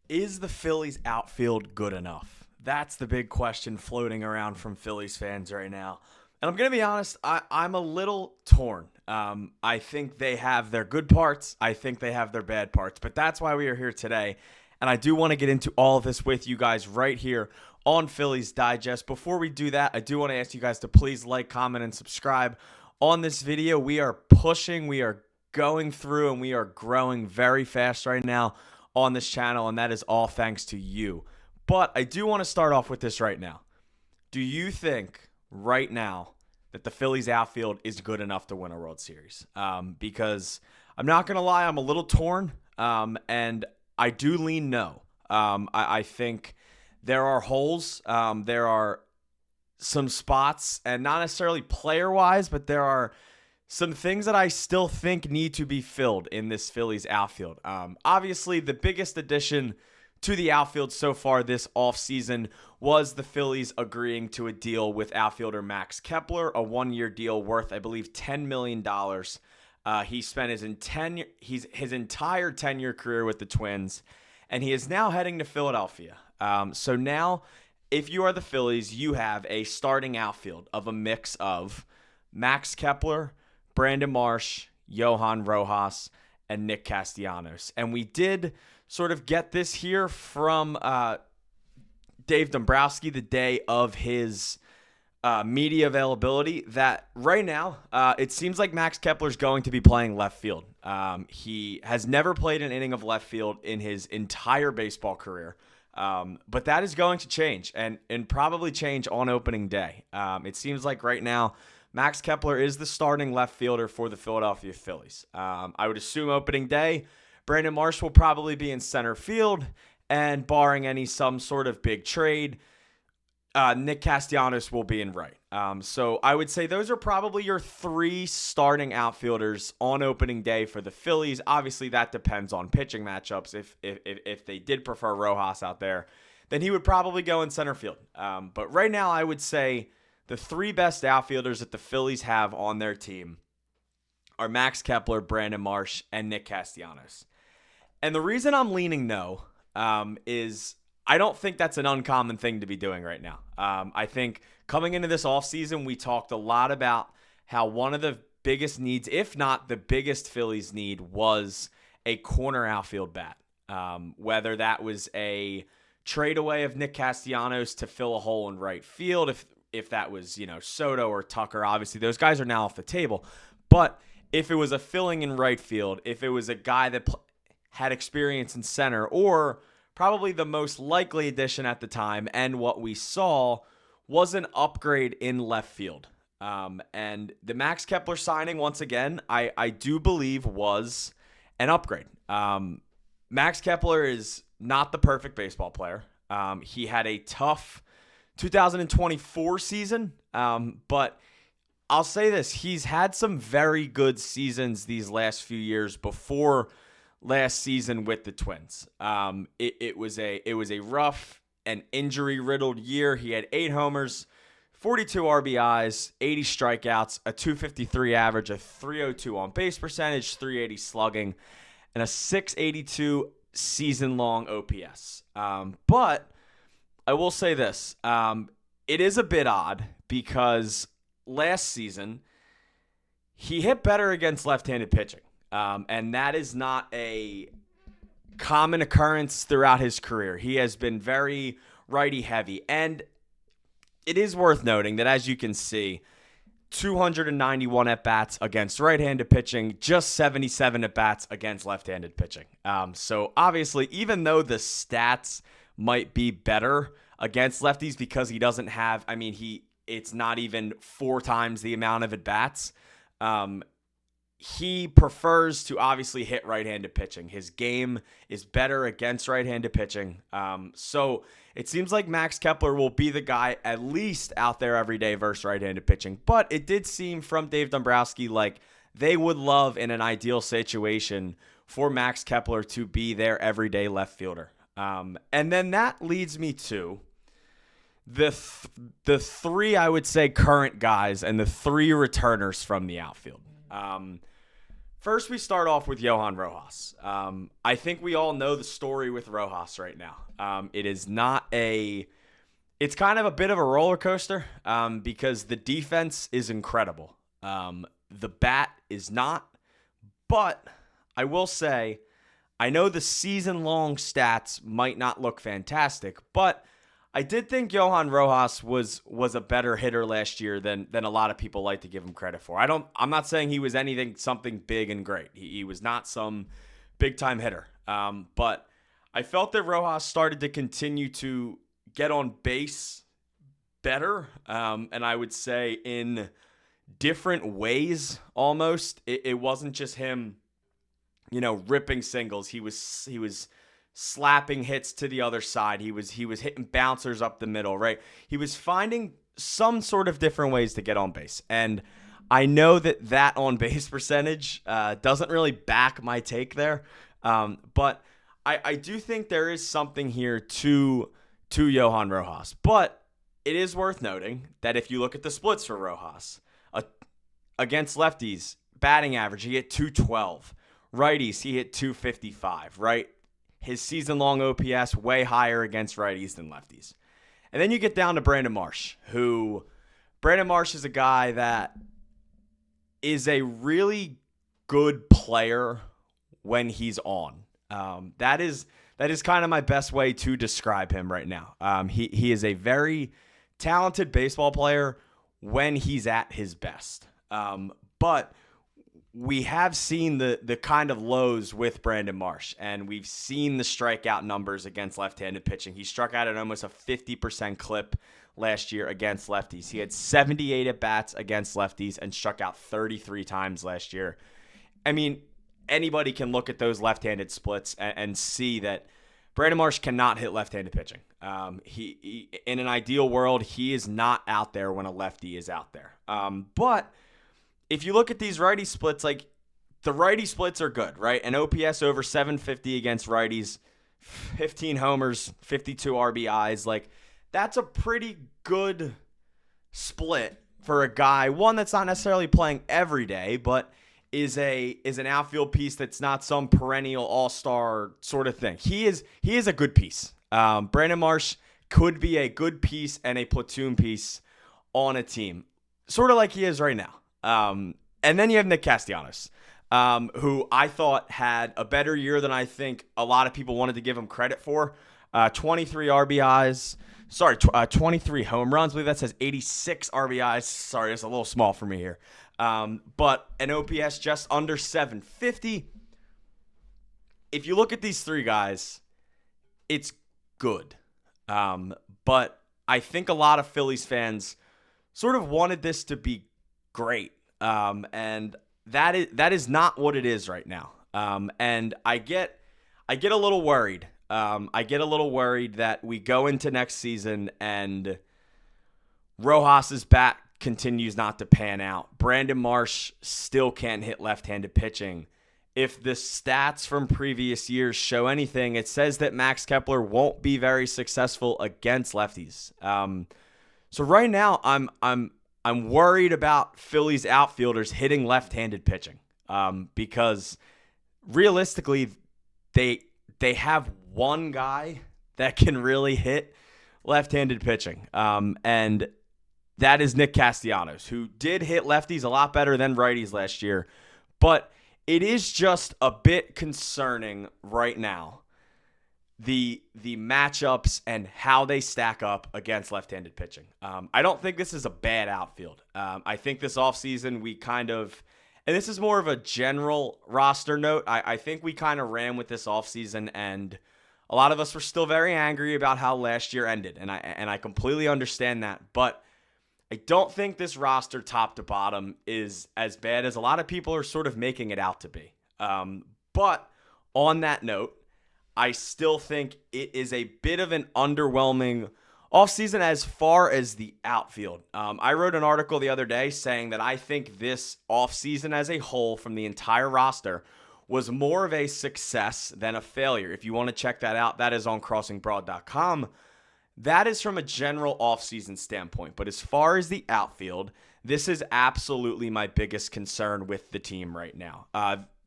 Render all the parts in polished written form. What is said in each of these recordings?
Is the Phillies outfield good enough? That's the big question floating around from Phillies fans right now. And I'm going to be honest, I'm a little torn. I think they have their good parts. I think they have their bad parts. But that's why we are here today. And I do want to get into all of this with you guys right here on Phillies Digest. Before we do that, I do want to ask you guys to please like, comment, and subscribe on this video. We are pushing, we are going through, and we are growing very fast right now on this channel, and that is all thanks to you. But I do want to start off with this right now. Do you think right now that the Phillies outfield is good enough to win a World Series? Because I'm not going to lie, I'm a little torn, and I do lean no. I think there are holes. There are some spots, and not necessarily player-wise, but there are some things that I still think need to be filled in this Phillies outfield. Obviously, the biggest addition to the outfield so far this offseason was the Phillies agreeing to a deal with outfielder Max Kepler, a one-year deal worth, I believe, $10 million. He spent his entire 10-year career with the Twins, and he is now heading to Philadelphia. So now, if you are the Phillies, you have a starting outfield of a mix of Max Kepler, Brandon Marsh, Johan Rojas, and Nick Castellanos. And we did sort of get this here from Dave Dombrowski the day of his media availability that right now it seems like Max Kepler is going to be playing left field. He has never played an inning of left field in his entire baseball career. But that is going to change and probably change on opening day. It seems like right now Max Kepler is the starting left fielder for the Philadelphia Phillies. I would assume opening day, Brandon Marsh will probably be in center field, and barring some sort of big trade, Nick Castellanos will be in right. So I would say those are probably your three starting outfielders on opening day for the Phillies. Obviously, that depends on pitching matchups. If they did prefer Rojas out there, then he would probably go in center field. But right now, I would say the three best outfielders that the Phillies have on their team are Max Kepler, Brandon Marsh, and Nick Castellanos. And the reason I'm leaning no is I don't think that's an uncommon thing to be doing right now. I think coming into this offseason, we talked a lot about how one of the biggest needs, if not the biggest Phillies need, was a corner outfield bat. Whether that was a trade away of Nick Castellanos to fill a hole in right field, if that was, Soto or Tucker, obviously those guys are now off the table. But if it was a filling in right field, if it was a guy that had experience in center, or probably the most likely addition at the time, and what we saw was an upgrade in left field. And the Max Kepler signing, once again, I do believe was an upgrade. Max Kepler is not the perfect baseball player. He had a tough 2024 season, but I'll say this. He's had some very good seasons these last few years before last season with the Twins. It was a rough and injury-riddled year. He had 8 homers, 42 RBIs, 80 strikeouts, a 253 average, a 302 on-base percentage, 380 slugging, and a 682 season-long OPS. But I will say this. It is a bit odd because last season he hit better against left-handed pitching. And that is not a common occurrence throughout his career. He has been very righty-heavy. And it is worth noting that, as you can see, 291 at-bats against right-handed pitching, just 77 at-bats against left-handed pitching. So, obviously, even though the stats might be better against lefties because he doesn't have, it's not even 4 times the amount of at-bats, he prefers to obviously hit right-handed pitching. His game is better against right-handed pitching. So it seems like Max Kepler will be the guy at least out there every day versus right-handed pitching. But it did seem from Dave Dombrowski like they would love, in an ideal situation, for Max Kepler to be their everyday left fielder. And then that leads me to the three, I would say, current guys and the 3 returners from the outfield. First, we start off with Johan Rojas. I think we all know the story with Rojas right now. It's kind of a bit of a roller coaster because the defense is incredible. The bat is not, but I will say, I know the season-long stats might not look fantastic, but I did think Johan Rojas was a better hitter last year than a lot of people like to give him credit for. I'm not saying he was something big and great. He was not some big-time hitter. But I felt that Rojas started to continue to get on base better, and I would say in different ways almost. It wasn't just him, ripping singles. He was slapping hits to the other side. He was hitting bouncers up the middle, right? He was finding some sort of different ways to get on base. And I know that on base percentage doesn't really back my take there. But I do think there is something here to Johan Rojas. But it is worth noting that if you look at the splits for Rojas, against lefties, batting average, he hit 212. Righties, he hit 255, right? His season-long OPS way higher against righties than lefties. And then you get down to Brandon Marsh, Brandon Marsh is a guy that is a really good player when he's on. That is kind of my best way to describe him right now. He is a very talented baseball player when he's at his best. But we have seen the kind of lows with Brandon Marsh, and we've seen the strikeout numbers against left-handed pitching. He struck out at almost a 50% clip last year against lefties. He had 78 at-bats against lefties and struck out 33 times last year. I mean, anybody can look at those left-handed splits and see that Brandon Marsh cannot hit left-handed pitching. He in an ideal world, he is not out there when a lefty is out there. But if you look at these righty splits, like the righty splits are good, right? An OPS over 750 against righties, 15 homers, 52 RBIs. Like that's a pretty good split for a guy, one that's not necessarily playing every day, but is an outfield piece that's not some perennial all-star sort of thing. He is a good piece. Brandon Marsh could be a good piece and a platoon piece on a team, sort of like he is right now. And then you have Nick Castellanos, who I thought had a better year than I think a lot of people wanted to give him credit for. 23 RBIs. 23 home runs. I believe that says 86 RBIs. Sorry, it's a little small for me here. But an OPS just under 750. If you look at these three guys, it's good. But I think a lot of Phillies fans sort of wanted this to be great. And that is not what it is right now. And I get a little worried. I get a little worried that we go into next season and Rojas's bat continues not to pan out. Brandon Marsh still can't hit left-handed pitching. If the stats from previous years show anything, it says that Max Kepler won't be very successful against lefties. So right now, I'm worried about Phillies outfielders hitting left-handed pitching because realistically, they have one guy that can really hit left-handed pitching, and that is Nick Castellanos, who did hit lefties a lot better than righties last year. But it is just a bit concerning right now, the matchups and how they stack up against left-handed pitching. I don't think this is a bad outfield. I think this offseason we kind of, and this is more of a general roster note, I think we kind of ran with this offseason, and a lot of us were still very angry about how last year ended, and I completely understand that, but I don't think this roster top to bottom is as bad as a lot of people are sort of making it out to be. But on that note, I still think it is a bit of an underwhelming offseason as far as the outfield. I wrote an article the other day saying that I think this offseason as a whole from the entire roster was more of a success than a failure. If you want to check that out, that is on crossingbroad.com. That is from a general offseason standpoint. But as far as the outfield, this is absolutely my biggest concern with the team right now.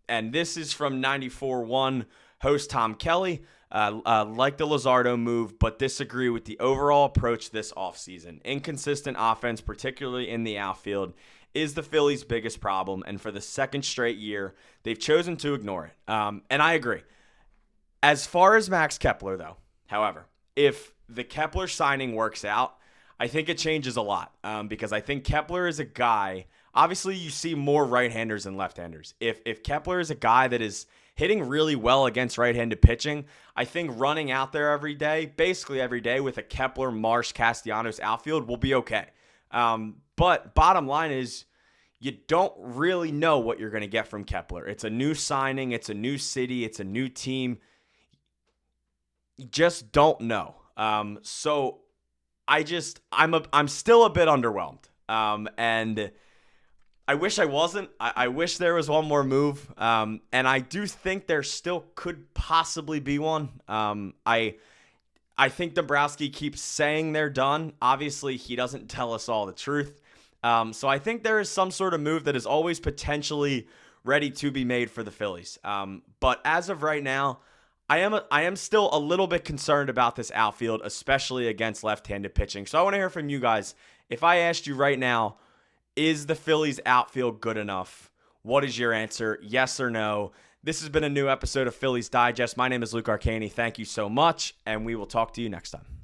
And this is from 94.1 host Tom Kelly. Like the Luzardo move, but disagree with the overall approach this offseason. Inconsistent offense, particularly in the outfield, is the Phillies' biggest problem, and for the second straight year, they've chosen to ignore it. And I agree. As far as Max Kepler, though, however, if the Kepler signing works out, I think it changes a lot because I think Kepler is a guy. Obviously, you see more right-handers than left-handers. If Kepler is a guy that is hitting really well against right-handed pitching, I think running out there every day, basically every day with a Kepler, Marsh, Castellanos outfield will be okay. But bottom line is you don't really know what you're going to get from Kepler. It's a new signing. It's a new city. It's a new team. You just don't know. So I'm still a bit underwhelmed. And I wish I wasn't. I wish there was one more move. And I do think there still could possibly be one. I think Dombrowski keeps saying they're done. Obviously, he doesn't tell us all the truth. So I think there is some sort of move that is always potentially ready to be made for the Phillies. But as of right now, I am still a little bit concerned about this outfield, especially against left-handed pitching. So I want to hear from you guys. If I asked you right now, is the Phillies outfield good enough? What is your answer? Yes or no? This has been a new episode of Phillies Digest. My name is Luke Arcaini. Thank you so much, and we will talk to you next time.